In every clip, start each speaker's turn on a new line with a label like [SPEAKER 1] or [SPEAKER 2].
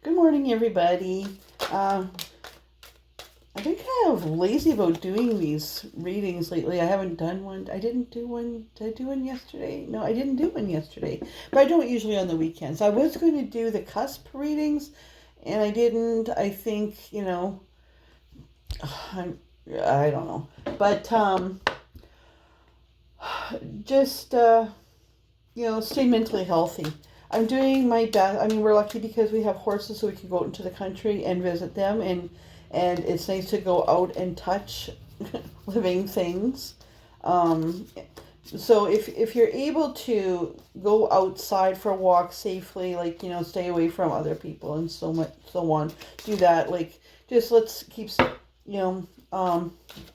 [SPEAKER 1] Good morning, everybody. I've been kind of lazy about doing these readings lately. I haven't done one. I didn't do one. Did I do one yesterday? No, I didn't do one yesterday. But I do it usually on the weekends. I was going to do the cusp readings, and I didn't. I think, I don't know. But just, stay mentally healthy. I'm doing my best. I mean, we're lucky because we have horses, so we can go out into the country and visit them, and it's nice to go out and touch living things. Um, so if you're able to go outside for a walk safely, like stay away from other people and so on, do that. Like just let's keep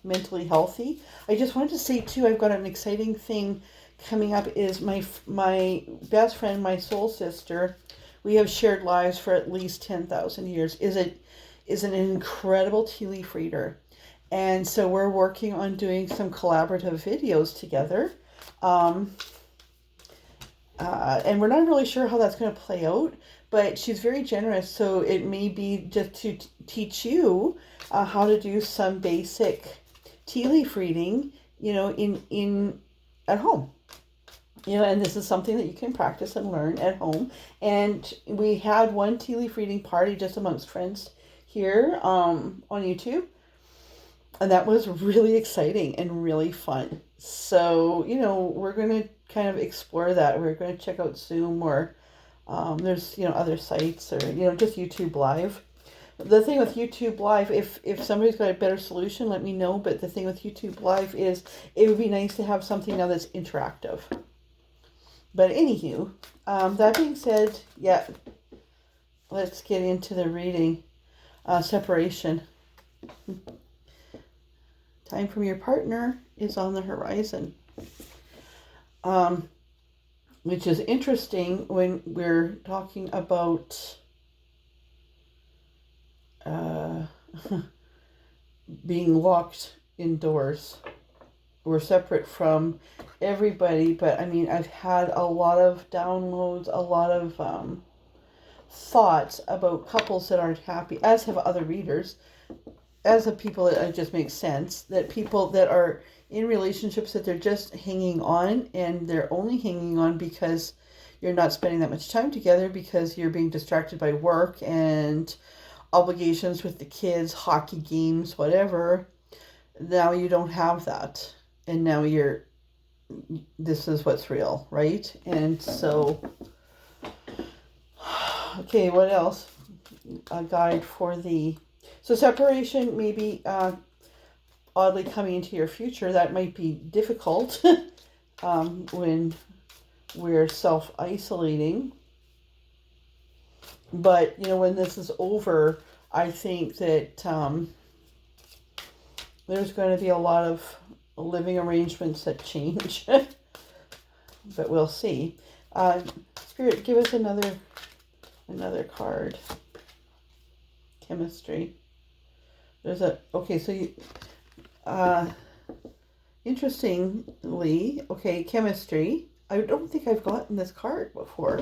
[SPEAKER 1] mentally healthy. I just wanted to say too, I've got an exciting thing coming up. Is my best friend, my soul sister. We have shared lives for at least 10,000 years. Is an incredible tea leaf reader, and so we're working on doing some collaborative videos together. Um, and we're not really sure how that's going to play out, but she's very generous, so it may be just to teach you how to do some basic tea leaf reading, in at home. And this is something that you can practice and learn at home. And we had one tea leaf reading party just amongst friends here on YouTube. And that was really exciting and really fun. So, we're going to kind of explore that. We're going to check out Zoom or there's, other sites or, just YouTube Live. The thing with YouTube Live, if somebody's got a better solution, let me know. But the thing with YouTube Live is it would be nice to have something now that's interactive. But anywho, that being said, yeah, let's get into the reading. Separation. Time from your partner is on the horizon. Which is interesting when we're talking about being locked indoors. We're separate from everybody, but I mean, I've had a lot of downloads, a lot of thoughts about couples that aren't happy, as have other readers, as have people that it just makes sense, that people that are in relationships that they're just hanging on, and they're only hanging on because you're not spending that much time together because you're being distracted by work and obligations with the kids, hockey games, whatever. Now you don't have that. And now this is what's real, right? And so, okay, what else? A guide for so separation, maybe oddly coming into your future. That might be difficult when we're self-isolating. But, when this is over, I think that there's going to be a lot of living arrangements that change. But we'll see. Spirit, give us another card. Chemistry. There's interestingly, chemistry. I don't think I've gotten this card before.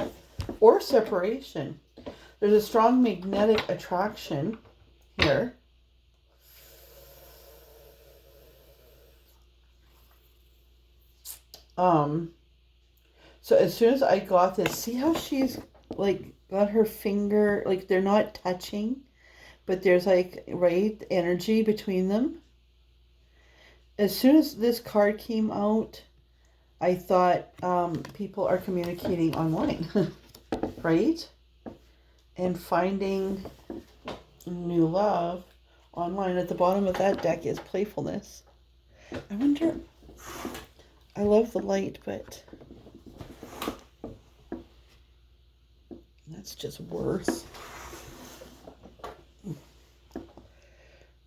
[SPEAKER 1] Or separation. There's a strong magnetic attraction here. So as soon as I got this, see how she's got her finger, they're not touching, but there's right energy between them. As soon as this card came out, I thought people are communicating online, right? And finding new love online. At the bottom of that deck is playfulness. I wonder, I love the light, but that's just worse.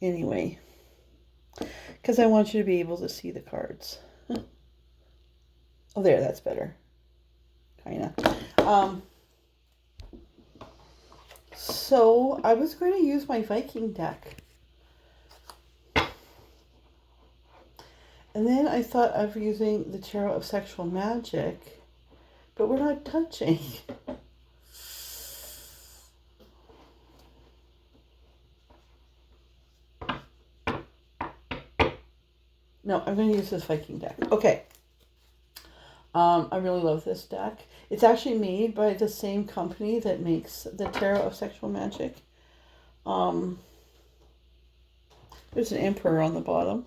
[SPEAKER 1] Anyway, because I want you to be able to see the cards. Oh, there, that's better. Kinda. So I was going to use my Viking deck. And then I thought of using the Tarot of Sexual Magic, but we're not touching. No, I'm going to use this Viking deck. Okay. I really love this deck. It's actually made by the same company that makes the Tarot of Sexual Magic. There's an emperor on the bottom.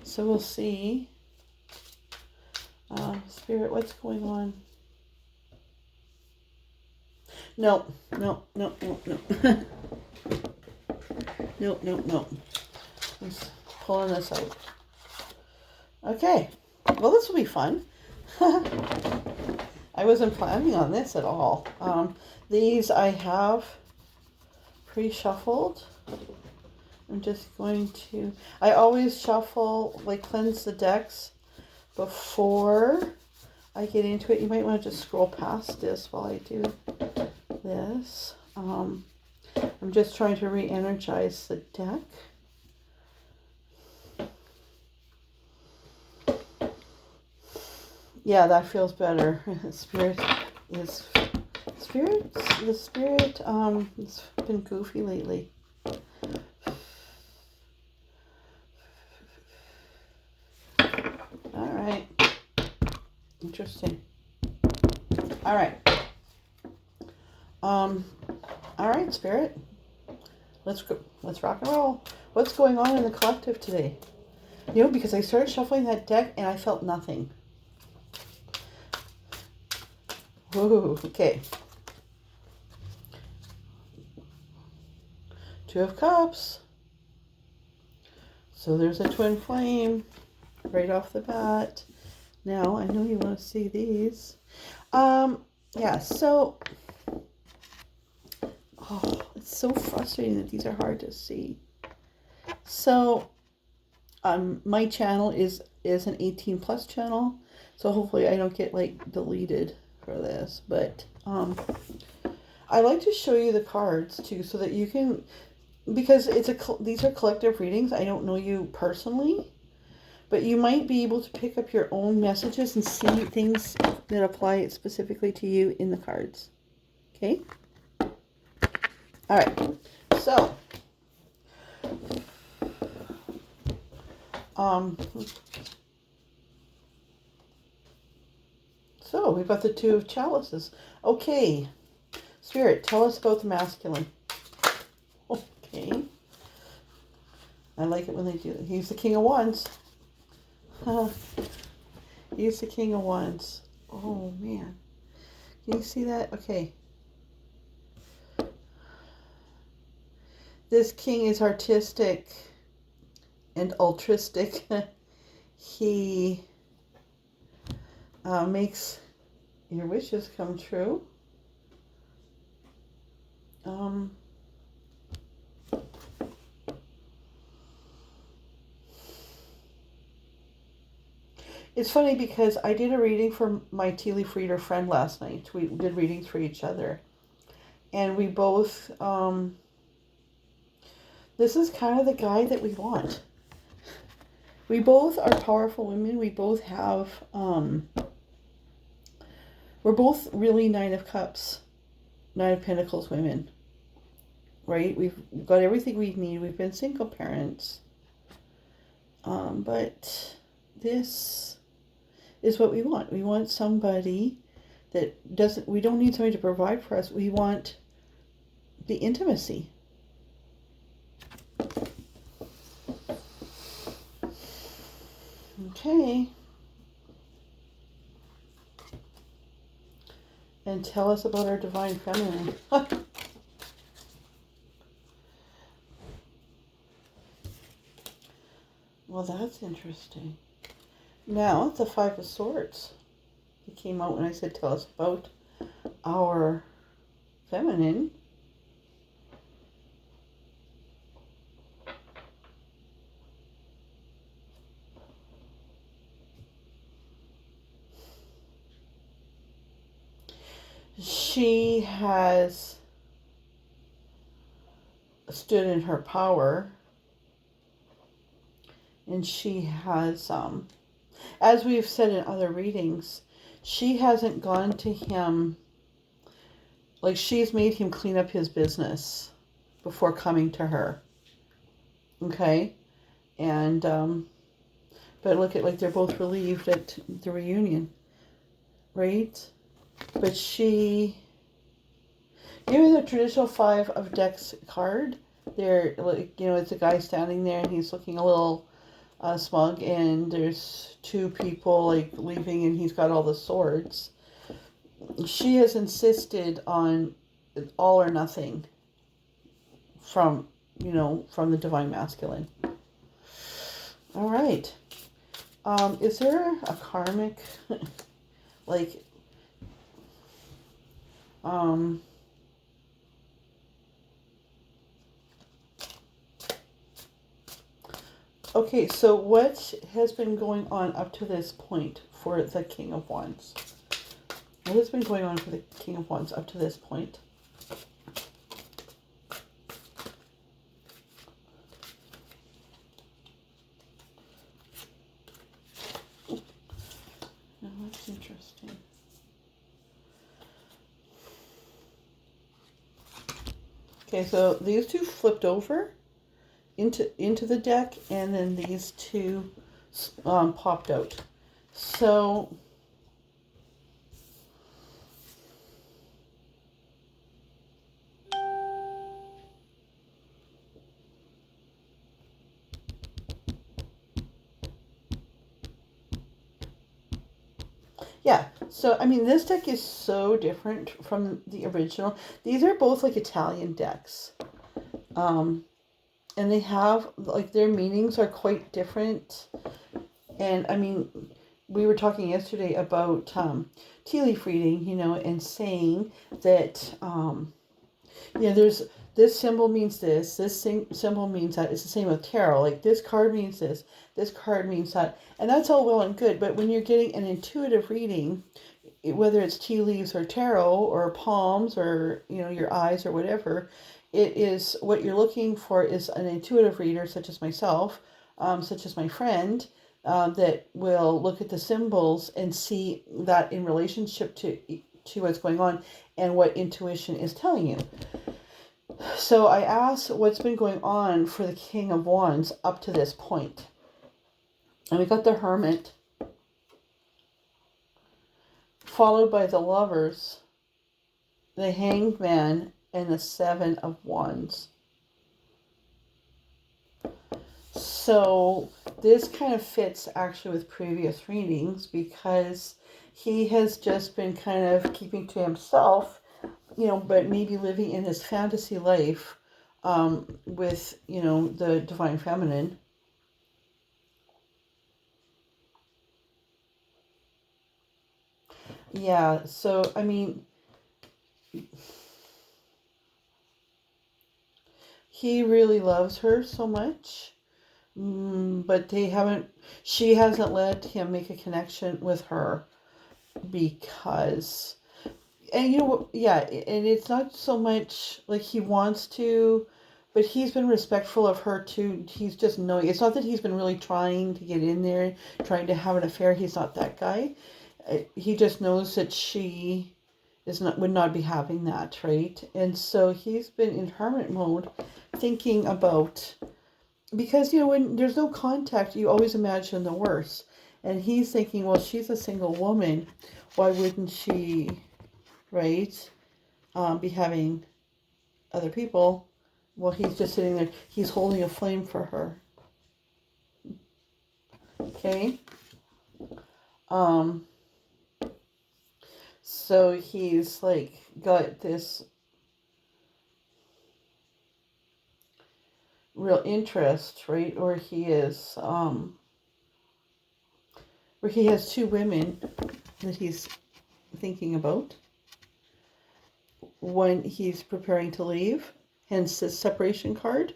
[SPEAKER 1] So we'll see. Spirit, what's going on? No. No. I'm just pulling this out. Okay. Well, this will be fun. I wasn't planning on this at all. These I have pre-shuffled. I'm just going to... I always shuffle, like cleanse the decks before I get into it. You might want to just scroll past this while I do this. I'm just trying to re-energize the deck. Yeah, that feels better. The spirit, it's been goofy lately. All right. Interesting. All right. All right, Spirit. Let's go. Let's rock and roll. What's going on in the collective today? You know, because I started shuffling that deck and I felt nothing. Ooh, okay. Two of Cups. So there's a twin flame right off the bat. Now, I know you want to see these. Yeah, so... Oh, it's so frustrating that these are hard to see. So, my channel is an 18 plus channel. So hopefully I don't get, like, deleted for this. But, I like to show you the cards, too, so that you can... Because these are collective readings. I don't know you personally. But you might be able to pick up your own messages and see things that apply specifically to you in the cards. Okay? All right. So, we've got the Two of Chalices. Okay. Spirit, tell us about the masculine. Okay. I like it when they do that. He's the King of Wands. He's the King of Wands. Oh, man. Can you see that? Okay. This king is artistic and altruistic. He makes your wishes come true. It's funny because I did a reading for my tea leaf reader friend last night. We did readings for each other. And we both, this is kind of the guy that we want. We both are powerful women. We both have, we're both really Nine of Cups, Nine of Pentacles women. Right? We've got everything we need. We've been single parents. But this is what we want. We want somebody that doesn't, we don't need somebody to provide for us. We want the intimacy. Okay. And tell us about our divine feminine. Well, that's interesting. Now, the Five of Swords. It came out when I said tell us about our feminine. She has stood in her power, and she has, as we've said in other readings, she hasn't gone to him, like she's made him clean up his business before coming to her. Okay? And But look at, like, they're both relieved at the reunion, right? But she, even the traditional 5 of decks card, they're like, it's a guy standing there and he's looking a little smug, and there's 2 people like leaving, and he's got all the swords. She has insisted on all or nothing from from the divine masculine. All right. Is there a karmic like okay, so what has been going on up to this point for the King of Wands? What has been going on for the King of Wands up to this point? Now that's interesting. Okay, so these 2 flipped over into the deck, and then these 2 popped out. So yeah, so I mean, this deck is so different from the original. These are both like Italian decks. And they have, like, their meanings are quite different. And I mean, we were talking yesterday about tea leaf reading, and saying that, there's this symbol means this symbol means that. It's the same with tarot. Like, this card means this card means that. And that's all well and good. But when you're getting an intuitive reading, whether it's tea leaves or tarot or palms or, your eyes or whatever, it is what you're looking for is an intuitive reader such as myself, such as my friend, that will look at the symbols and see that in relationship to what's going on and what intuition is telling you. So I asked what's been going on for the King of Wands up to this point. And we got the Hermit, followed by the Lovers, the Hanged Man, and the 7 of Wands. So this kind of fits actually with previous readings, because he has just been kind of keeping to himself, but maybe living in his fantasy life with, the divine feminine. Yeah, so I mean, he really loves her so much, but she hasn't let him make a connection with her, because, and yeah, and it's not so much like he wants to, but he's been respectful of her too. He's just knowing, it's not that he's been really trying to get in there, trying to have an affair. He's not that guy. He just knows that she would not be having that, right? And so he's been in hermit mode, thinking about, because when there's no contact, you always imagine the worst. And he's thinking, well, she's a single woman, why wouldn't she, right, be having other people? Well, he's just sitting there, he's holding a flame for her. Okay. So he's like got this real interest, right? Or he is, where he has 2 women that he's thinking about. One he's preparing to leave, hence the separation card.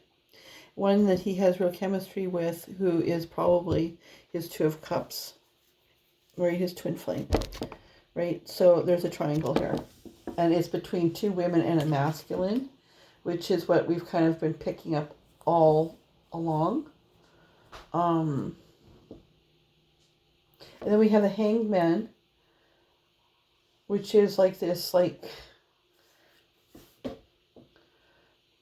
[SPEAKER 1] One that he has real chemistry with, who is probably his 2 of Cups, or his twin flame, right? So there's a triangle here. And it's between 2 women and a masculine, which is what we've kind of been picking up all along. And then we have the Hanged Man, which is like this, like,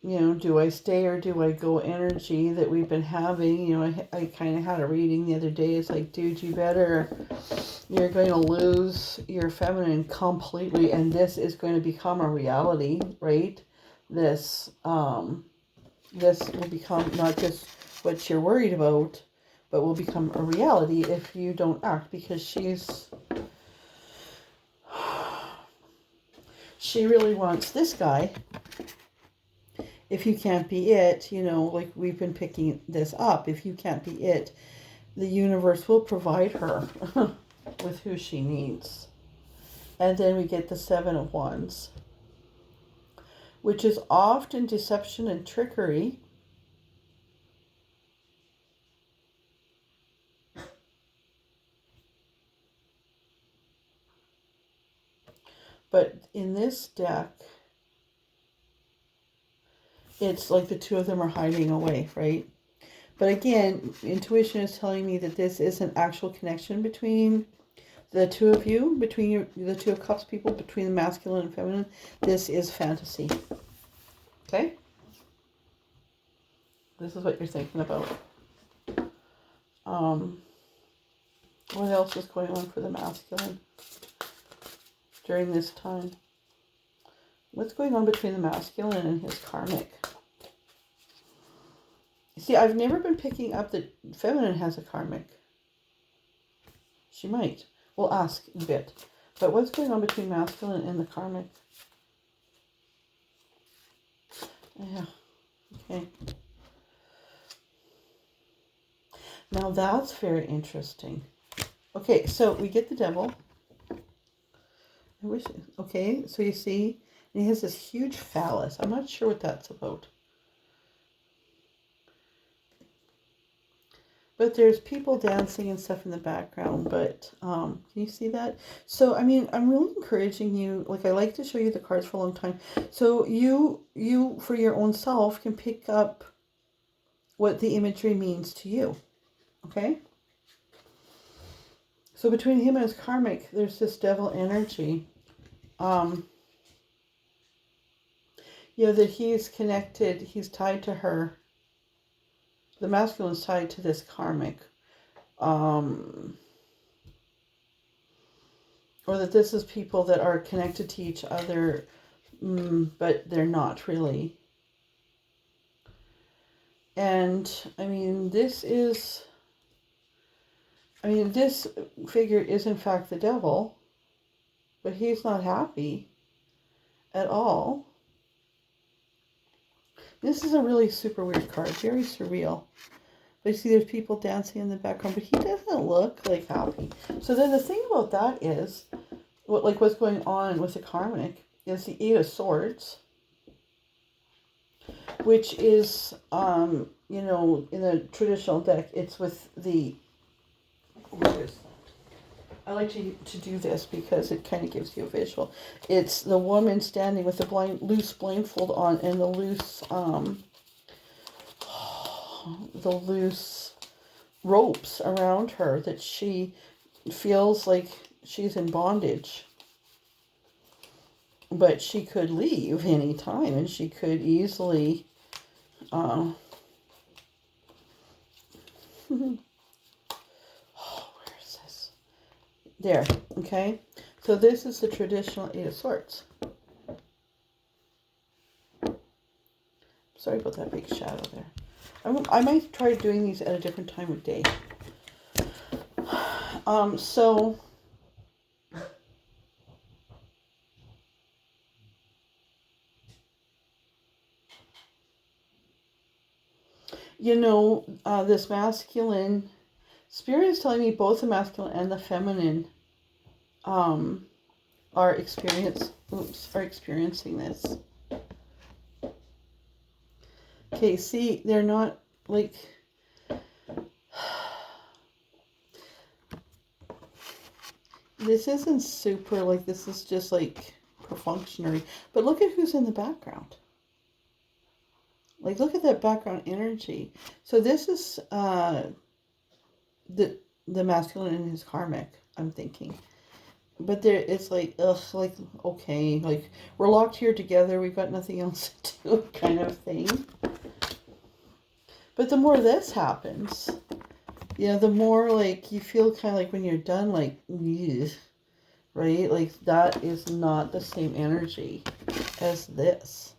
[SPEAKER 1] do I stay or do I go energy that we've been having. I kind of had a reading the other day. It's like, dude, you're going to lose your feminine completely, and this is going to become a reality, right? This will become not just what you're worried about, but will become a reality if you don't act, because she really wants this guy. If you can't be it, like we've been picking this up, if you can't be it, the universe will provide her with who she needs. And then we get the Seven of Wands, which is often deception and trickery. But in this deck, it's like the two of them are hiding away, right? But again, intuition is telling me that this is an actual connection between the two of you, between the Two of Cups people, between the masculine and feminine. This is fantasy. Okay? This is what you're thinking about. What else is going on for the masculine during this time? What's going on between the masculine and his karmic? See, I've never been picking up that feminine has a karmic. She might. We'll ask in a bit. But what's going on between masculine and the karmic? Yeah. Okay. Now that's very interesting. Okay, so we get the devil. Okay, so you see, he has this huge phallus. I'm not sure what that's about. But there's people dancing and stuff in the background, but can you see that? So, I mean, I'm really encouraging you, like I like to show you the cards for a long time. So you for your own self can pick up what the imagery means to you, okay? So between him and his karmic, there's this devil energy. That he's connected, he's tied to her. The masculine is tied to this karmic. Or that this is people that are connected to each other, but they're not really. And, this figure is in fact the devil, but he's not happy at all. This is a really super weird card, very surreal. But you see there's people dancing in the background, but he doesn't look like happy. So then the thing about that is, what's going on with the karmic is the Eight of Swords, which is, in the traditional deck, it's with the, I like to do this because it kind of gives you a visual. It's the woman standing with the loose blindfold on and the loose ropes around her, that she feels like she's in bondage. But she could leave any time, and she could easily there, okay? So this is the traditional Eight of Swords. Sorry about that big shadow there. I might try doing these at a different time of day. So this masculine spirit is telling me both the masculine and the feminine are experiencing this. Okay, see, they're not like, this isn't super, like, this is just like perfunctory. But look at who's in the background. Like, look at that background energy. So this is the masculine and his karmic, I'm thinking. but there it's like, ugh, like, okay, like, we're locked here together, we've got nothing else to do, kind of thing. But the more this happens, the more, like, you feel kind of like when you're done, like, ugh, right? Like, that is not the same energy as this.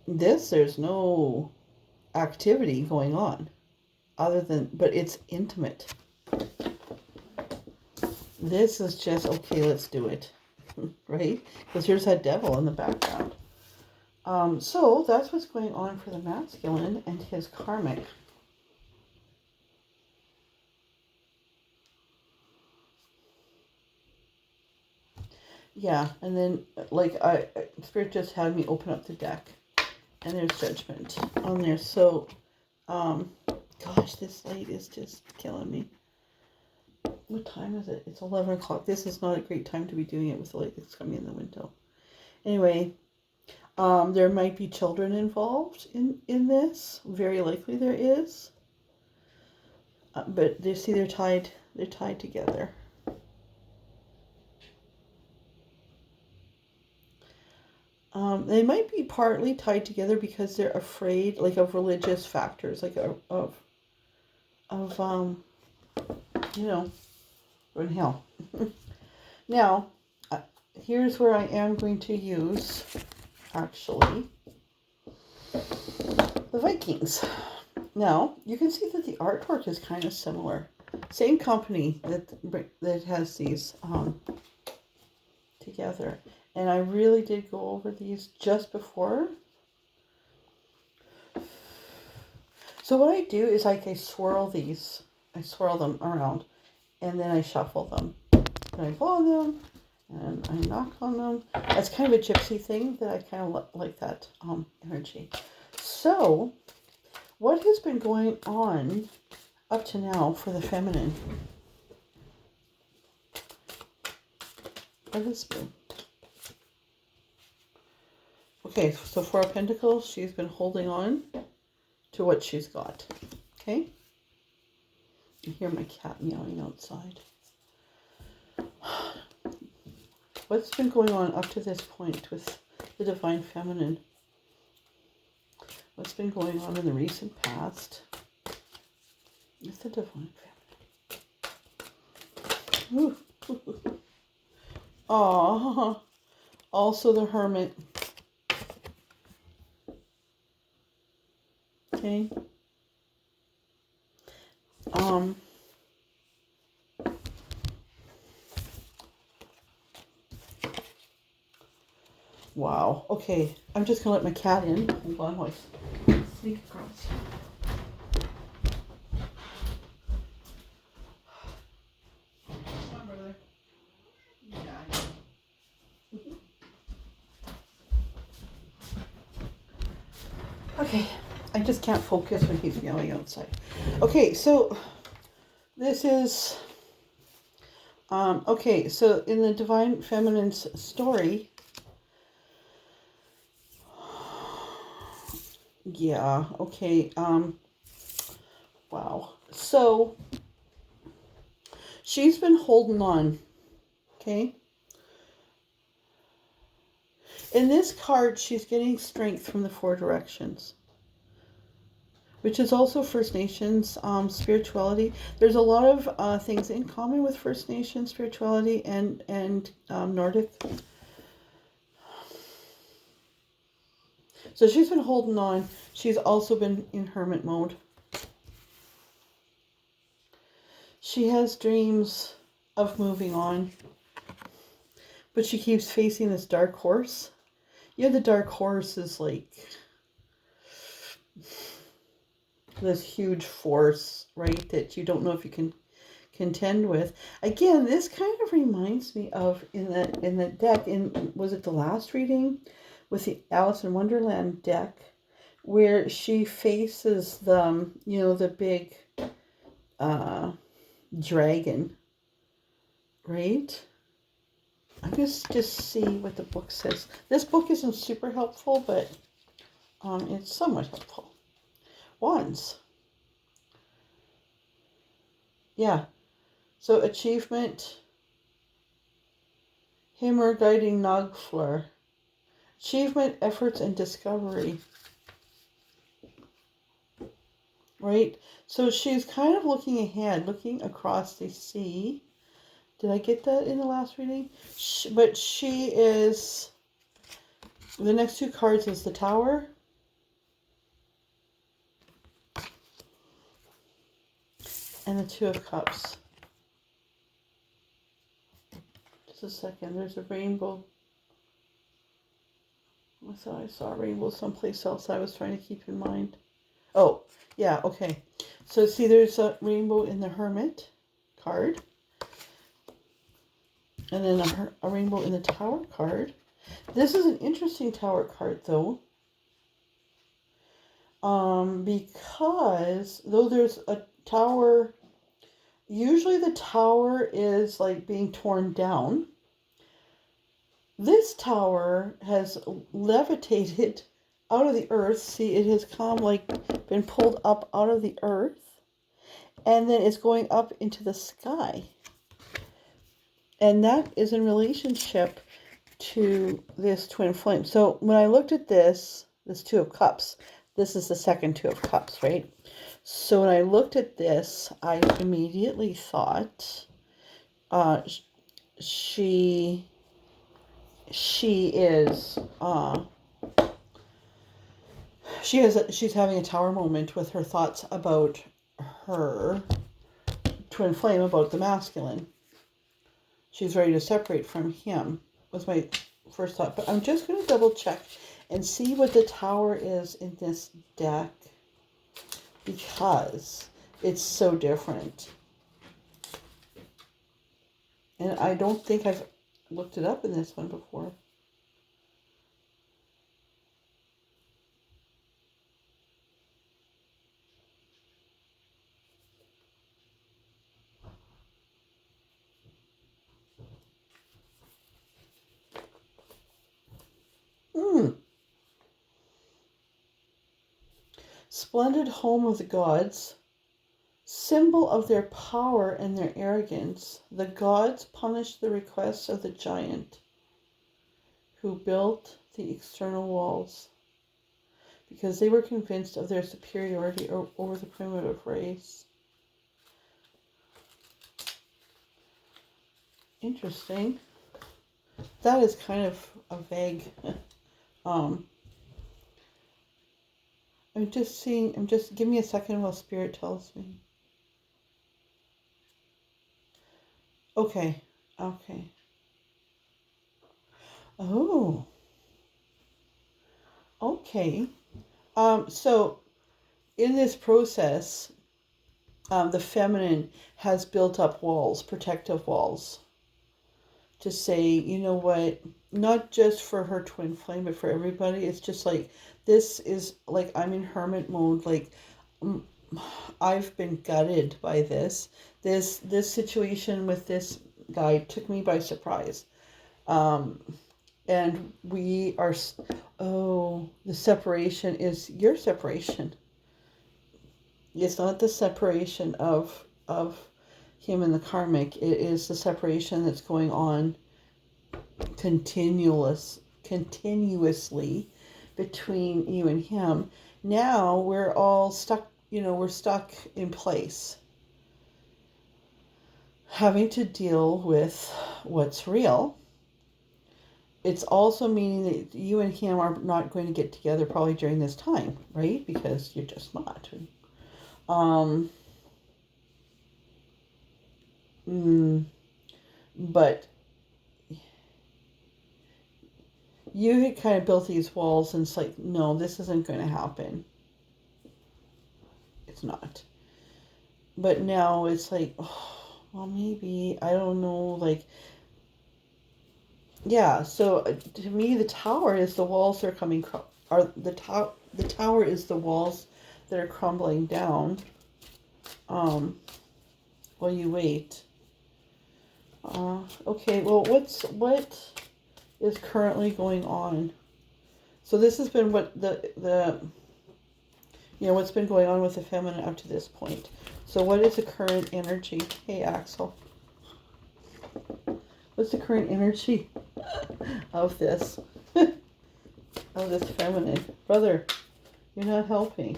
[SPEAKER 1] There's no activity going on but it's intimate. This is just, okay, let's do it, right? Because here's that devil in the background. So that's what's going on for the masculine and his karmic. Yeah, and then, like, Spirit just had me open up the deck, and there's judgment on there. So, gosh, this light is just killing me. What time is it? It's 11 o'clock. This is not a great time to be doing it with the light that's coming in the window. Anyway, there might be children involved in this. Very likely there is. But you see, they're tied together. They might be partly tied together because they're afraid, like, of religious factors, like of in hell. Now, here's where I am going to use, actually, the Vikings. Now, you can see that the artwork is kind of similar. Same company that has these together. And I really did go over these just before. So what I do is, like, I swirl them around, and then I shuffle them. And I blow them, and I knock on them. That's kind of a gypsy thing that I kind of like that energy. So, what has been going on up to now for the feminine? For this moon. Okay, so Four of Pentacles, she's been holding on to what she's got. Okay? You hear my cat meowing outside. What's been going on up to this point with the Divine Feminine? What's been going on in the recent past with the Divine Feminine? Aww. Also the Hermit. Okay. Wow. Okay. I'm just gonna let my cat in. Hold on, while I sneak across. Come on, brother. Yeah. Okay. I just can't focus when he's yelling outside. Okay, so this is okay, so in the Divine Feminine's story, yeah, okay, wow. So she's been holding on, okay? In this card, she's getting strength from the four directions, which is also First Nations spirituality. There's a lot of things in common with First Nations spirituality and Nordic. So she's been holding on. She's also been in hermit mode. She has dreams of moving on, but she keeps facing this dark horse. Yeah, the dark horse is like this huge force, right, that you don't know if you can contend with. Again, this kind of reminds me of in the deck, was it the last reading with the Alice in Wonderland deck, where she faces the big dragon, right? I'm just see what the book says. This book isn't super helpful, but it's somewhat helpful. Wands. Yeah. So achievement, Hammer guiding Nagfleur. Achievement, efforts, and discovery. Right? So she's kind of looking ahead, looking across the sea. Did I get that in the last reading? But she is... The next two cards is the Tower. And the Two of Cups. Just a second. There's a rainbow. I thought I saw a rainbow someplace else I was trying to keep in mind. Oh, yeah, okay. So see, there's a rainbow in the Hermit card. And then a rainbow in the Tower card. This is an interesting Tower card, though. Because though there's a tower, usually the tower is like being torn down. This tower has levitated out of the earth. See, it has come like been pulled up out of the earth, and then it's going up into the sky. And that is in relationship to this twin flame. So when I looked at this Two of Cups, this is the second Two of Cups, right? So when I looked at this, I immediately thought she's having a tower moment with her thoughts about her twin flame, about the masculine. She's ready to separate from him, was my first thought. But I'm just going to double check and see what the Tower is in this deck, because it's so different. And I don't think I've looked it up in this one before. Splendid home of the gods, symbol of their power and their arrogance, the gods punished the requests of the giant who built the external walls because they were convinced of their superiority over the primitive race. Interesting. That is kind of a vague... give me a second while Spirit tells me. Okay. Oh. Okay. So in this process, the feminine has built up walls, protective walls, to say, you know what, not just for her twin flame, but for everybody. It's just like, this is like, I'm in hermit mode. Like, I've been gutted by this. This situation with this guy took me by surprise. And we are, the separation is your separation. It's not the separation of him and the karmic. It is the separation that's going on continuously between you and him. Now we're all stuck, we're stuck in place, having to deal with what's real. It's also meaning that you and him are not going to get together probably during this time, right? Because you're just not. But you had kind of built these walls, and it's like, no, this isn't going to happen. It's not. But now it's like, oh, well, maybe, I don't know, like, yeah. So to me, the tower is the walls that are coming, the tower is the walls that are crumbling down. While you wait. Okay, well, what is currently going on? So this has been what what's been going on with the feminine up to this point. So what is the current energy? Hey, Axel. What's the current energy of this, of this feminine. Brother, you're not helping.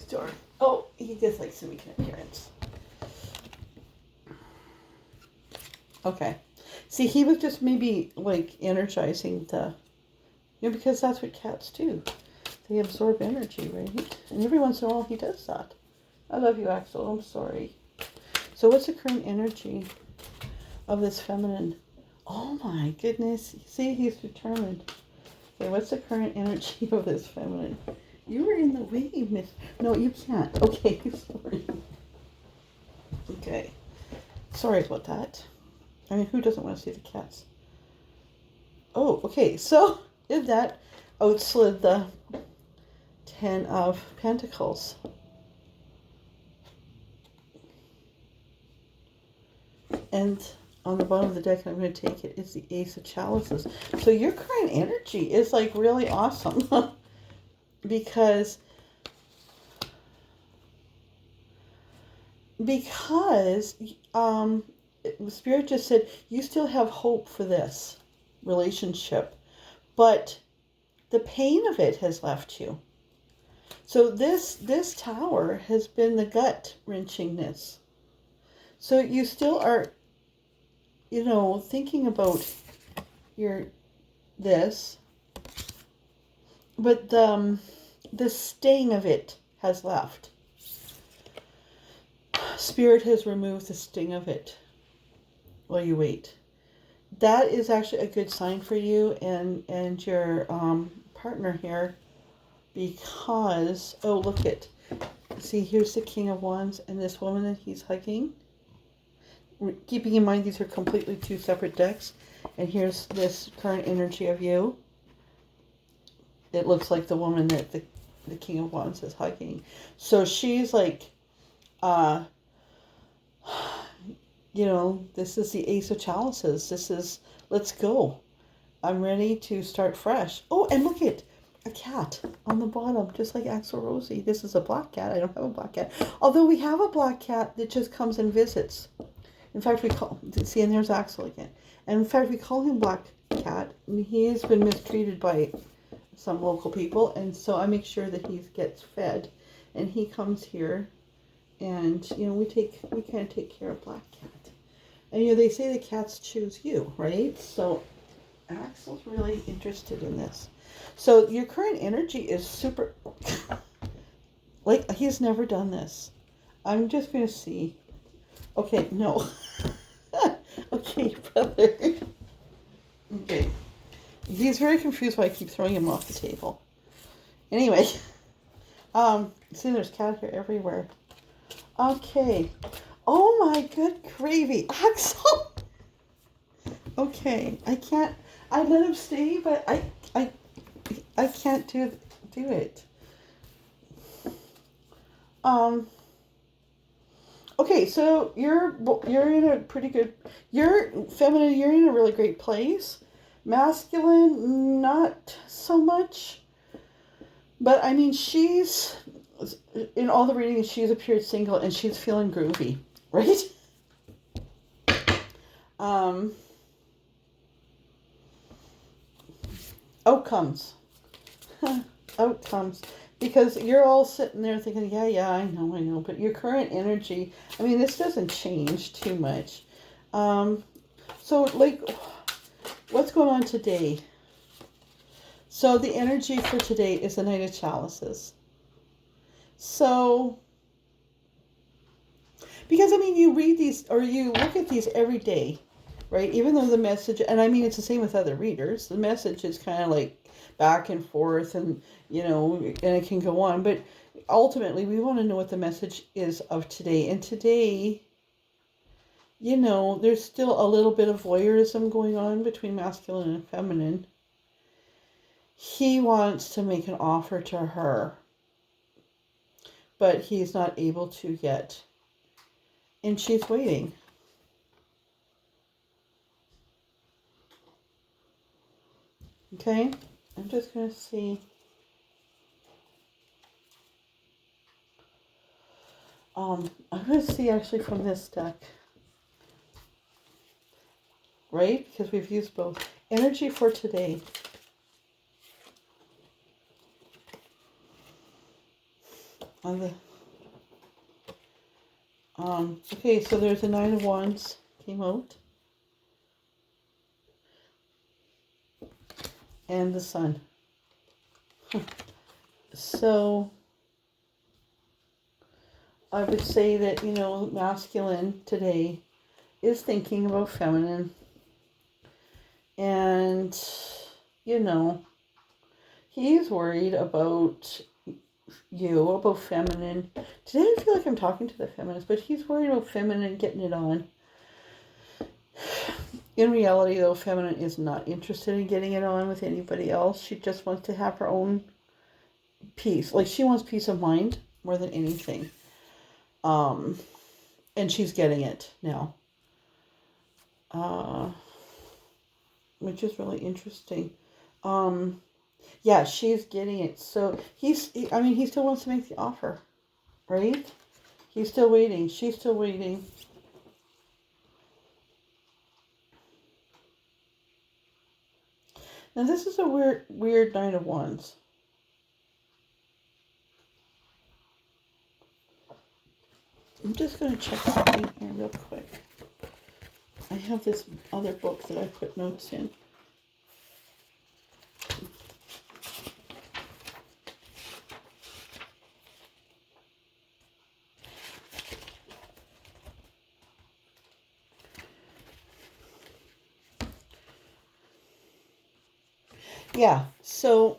[SPEAKER 1] Sorry. Oh, he just likes to make an appearance. Okay. See, he was just maybe like energizing the, because that's what cats do. They absorb energy, right? And every once in a while he does that. I love you, Axel. I'm sorry. So what's the current energy of this feminine? Oh my goodness. See, he's determined. Okay, what's the current energy of this feminine? You were in the way, miss. No, you can't. Okay, sorry. Okay. Sorry about that. I mean, who doesn't want to see the cats? Oh, okay. So, if that outslid the 10 of Pentacles. And on the bottom of the deck, I'm going to take it, is the Ace of Chalices. So your current energy is like really awesome. because Spirit just said you still have hope for this relationship, but the pain of it has left you. So this Tower has been the gut wrenchingness. So you still are, thinking about this, but the sting of it has left. Spirit has removed the sting of it while you wait. That is actually a good sign for you and your partner here, because, oh, look it. See, here's the King of Wands and this woman that he's hugging. Keeping in mind these are completely two separate decks. And here's this current energy of you. It looks like the woman that the King of Wands is hugging. So she's like, this is the Ace of Chalices. This is, let's go. I'm ready to start fresh. Oh, and look at a cat on the bottom, just like Axel Rosie. This is a black cat. I don't have a black cat. Although we have a black cat that just comes and visits. In fact, see, and there's Axel again. And in fact, we call him Black Cat. And he has been mistreated by some local people. And so I make sure that he gets fed. And he comes here. And, we kind of take care of Black Cat. And, they say the cats choose you, right? So Axel's really interested in this. So your current energy is super, like, he's never done this. I'm just going to see. Okay, no. Okay, brother. Okay. He's very confused why I keep throwing him off the table. Anyway. See, there's cat hair everywhere. Okay. Oh my good gravy. Axel! Okay, I let him stay, but I can't do it. Okay, so you're in a pretty good, you're feminine, you're in a really great place. Masculine, not so much. But I mean, she's, in all the readings, she's appeared single and she's feeling groovy, right? Outcomes. Outcomes. Because you're all sitting there thinking, yeah, I know. But your current energy, I mean, this doesn't change too much. So, like, what's going on today? So the energy for today is the Knight of Chalices. So, because, I mean, you read these, or you look at these every day, right? Even though the message, and I mean, it's the same with other readers. The message is kind of like back and forth and, and it can go on. But ultimately, we want to know what the message is of today. And today, there's still a little bit of voyeurism going on between masculine and feminine. He wants to make an offer to her, but he's not able to yet. And she's waiting. Okay, I'm just going to see. I'm going to see actually from this deck. right? Because we've used both. Energy for today. On the okay, so there's a Nine of Wands came out. And the Sun. So I would say that, masculine today is thinking about feminine. And, he's worried about you, about feminine. Today I feel like I'm talking to the feminist, but he's worried about feminine getting it on. In reality, though, feminine is not interested in getting it on with anybody else. She just wants to have her own peace. Like, she wants peace of mind more than anything. And she's getting it now. Which is really interesting. Yeah, she's getting it. So he still wants to make the offer, right? He's still waiting. She's still waiting. Now this is a weird Nine of Wands. I'm just going to check something here real quick. I have this other book that I put notes in. Yeah, so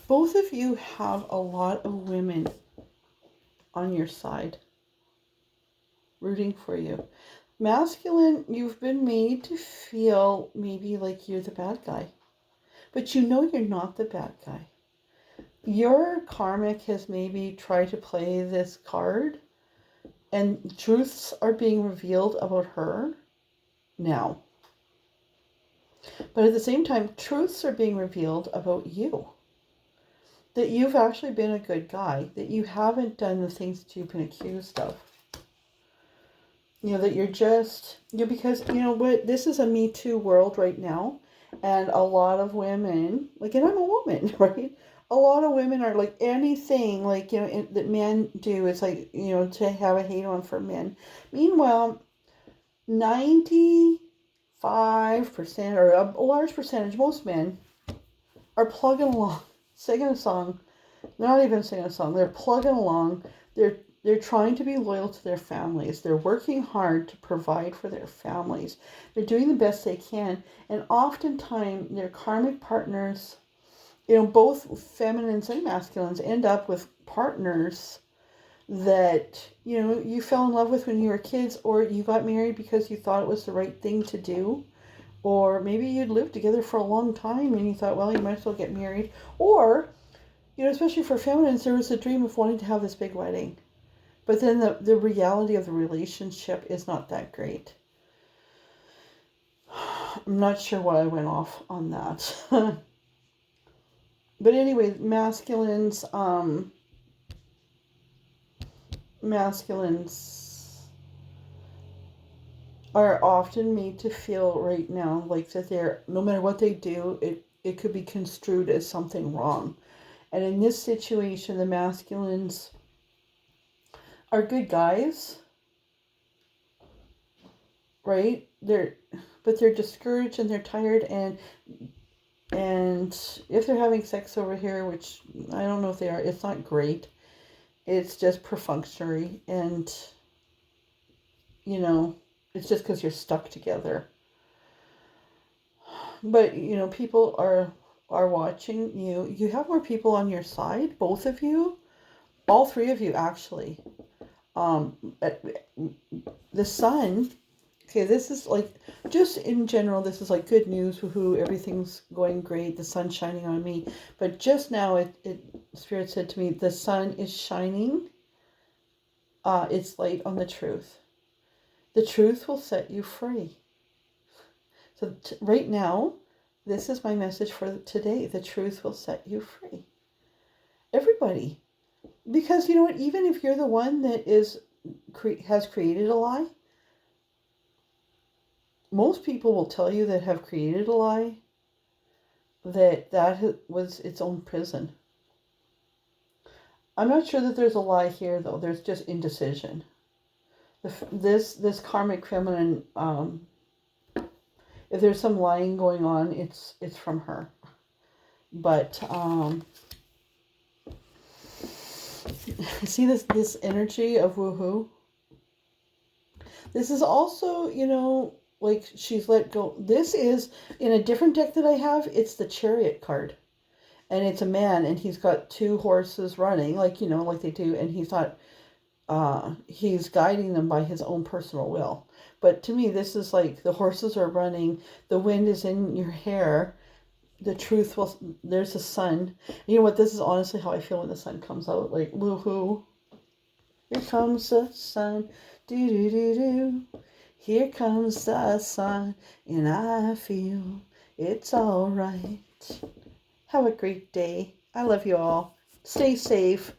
[SPEAKER 1] both of you have a lot of women on your side rooting for you. Masculine, you've been made to feel maybe like you're the bad guy, but you know you're not the bad guy. Your karmic has maybe tried to play this card, and truths are being revealed about her now. But at the same time, truths are being revealed about you. That you've actually been a good guy, that you haven't done the things that you've been accused of. That you're just, because, what, this is a Me Too world right now. And a lot of women, and I'm a woman, right? A lot of women are like anything, that men do is to have a hate on for men. Meanwhile, 95% or a large percentage, most men are plugging along, singing a song, not even singing a song, they're plugging along, they're trying to be loyal to their families. They're working hard to provide for their families. They're doing the best they can. And oftentimes their karmic partners, both feminines and masculines end up with partners that, you fell in love with when you were kids, or you got married because you thought it was the right thing to do. Or maybe you'd lived together for a long time and you thought, well, you might as well get married. Or, especially for feminines, there was a dream of wanting to have this big wedding. But then the reality of the relationship is not that great. I'm not sure why I went off on that. But anyway, masculines are often made to feel right now like that they're, no matter what they do, it could be construed as something wrong. And in this situation, the masculines are good guys, right? But they're discouraged and they're tired, and if they're having sex over here, which I don't know if they are, it's not great. It's just perfunctory, and it's just because you're stuck together. But people are watching you. You have more people on your side, both of you, all three of you actually. The Sun, okay, this is just in general, this is good news, woohoo, everything's going great, the sun's shining on me. But just now, Spirit said to me, the sun is shining its light on the truth. The truth will set you free. So right now, this is my message for today. The truth will set you free. Everybody. Because you know what, even if you're the one that has created a lie, most people will tell you that have created a lie that was its own prison. I'm not sure that there's a lie here, though. There's just indecision. This karmic feminine, if there's some lying going on, it's from her. But see this energy of woohoo. This is also, like she's let go. This is in a different deck that I have. It's the Chariot card, and it's a man, and he's got two horses running, like like they do, and he's not. He's guiding them by his own personal will. But to me, this is like the horses are running. The wind is in your hair. The truth will. There's the sun. You know what? This is honestly how I feel when the sun comes out. Like woohoo! Here comes the sun. Do do do do. Here comes the sun, and I feel it's all right. Have a great day. I love you all. Stay safe.